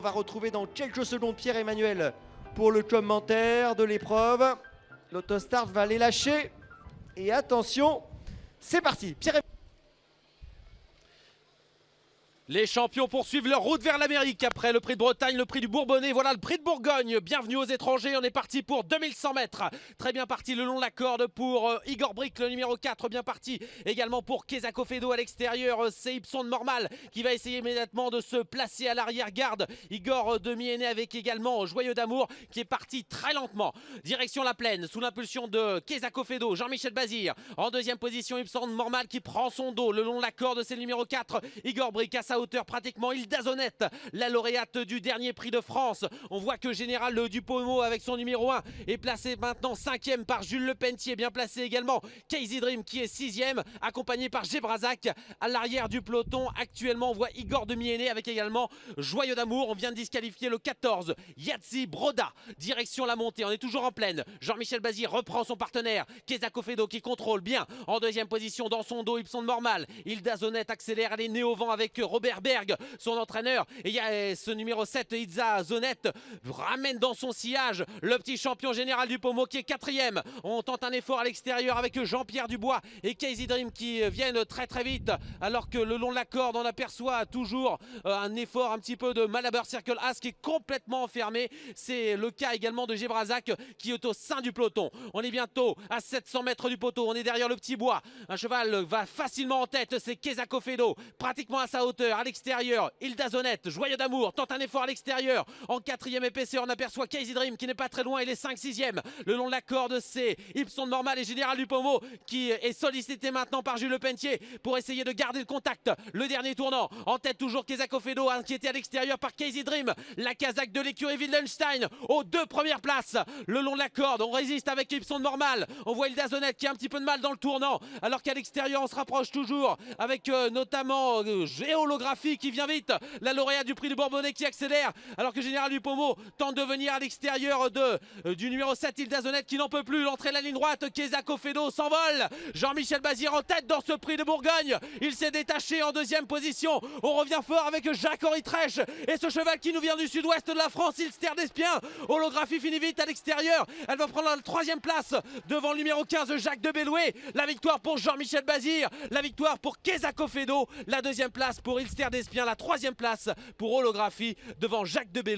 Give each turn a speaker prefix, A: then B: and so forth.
A: On va retrouver dans quelques secondes Pierre-Emmanuel pour le commentaire de l'épreuve. L'autostart va les lâcher. Et attention, c'est parti.
B: Les champions poursuivent leur route vers l'Amérique après le prix de Bretagne, le prix du Bourbonnais. Voilà le prix de Bourgogne. Bienvenue aux étrangers. On est parti pour 2100 mètres. Très bien parti le long de la corde pour Igor Brick, le numéro 4. Bien parti également pour Keza Kofedo à l'extérieur. C'est Ipson de Mormal qui va essayer immédiatement de se placer à l'arrière-garde. Igor de Mienné avec également Joyeux d'Amour qui est parti très lentement. Direction la plaine sous l'impulsion de Keza Kofedo. Jean-Michel Bazir en deuxième position. Ipson de Mormal qui prend son dos le long de la corde. C'est le numéro 4. Igor Brick à sa hauteur pratiquement. Hilda Zonette, la lauréate du dernier prix de France. On voit que Général Dupaumo avec son numéro 1 est placé maintenant 5e par Jules Lepentier. Bien placé également Casey Dream qui est 6e, accompagné par Gebrazac à l'arrière du peloton. Actuellement on voit Igor de Mienné avec également Joyeux d'Amour. On vient de disqualifier le 14 Yatsi Broda. Direction la montée, on est toujours en pleine. Jean-Michel Bazir reprend son partenaire Keza Kofedo qui contrôle bien en deuxième position. Dans son dos Ipson de Mormal. Hilda Zonette accélère, elle est née au vent avec Robert Berg, son entraîneur, et il y a ce numéro 7 Hilda Zonette ramène dans son sillage le petit champion Général Dupaumo qui est 4e. On tente un effort à l'extérieur avec Jean-Pierre Dubois et Casey Dream qui viennent très vite, alors que le long de la corde on aperçoit toujours un effort un petit peu de Malabar Circle As qui est complètement enfermé. C'est le cas également de Gebrazac qui est au sein du peloton. On est bientôt à 700 mètres du poteau, on est derrière le petit bois. Un cheval va facilement en tête, c'est Keza Kofedo, pratiquement à sa hauteur, à l'extérieur. Hilda Zonette, Joyeux d'Amour, tente un effort à l'extérieur. En 4e épaisseur, on aperçoit Casey Dream qui n'est pas très loin, il est 5-6e. Le long de la corde, c'est Ipson de Mormal et Général Dupaumo qui est sollicité maintenant par Jules Lepentier pour essayer de garder le contact. Le dernier tournant, en tête toujours Keza Kofedo, inquiété à l'extérieur par Casey Dream. La Kazakh de l'écurie Wildenstein aux 2 premières places. Le long de la corde, on résiste avec Ipson de Mormal. On voit Hilda Zonette qui a un petit peu de mal dans le tournant, alors qu'à l'extérieur, on se rapproche toujours avec notamment Géolographie qui vient vite, la lauréate du prix du Bourbonnais qui accélère, alors que Général Dupaumo tente de venir à l'extérieur du numéro 7 Hilda Zonette qui n'en peut plus. L'entrée de la ligne droite, Keza Kofedo s'envole. Jean-Michel Bazir en tête dans ce prix de Bourgogne, il s'est détaché en 2e position. On revient fort avec Jacques-Henri Trèche et ce cheval qui nous vient du sud-ouest de la France, Ilster d'Espien. Holographie finit vite à l'extérieur, elle va prendre la 3e place devant le numéro 15 Jacques de Belloué. La victoire pour Jean-Michel Bazir, la victoire pour Keza Kofedo, la 2e place pour Ilster d'Espien, la 3e place pour Holographie devant Jacques de Belloué.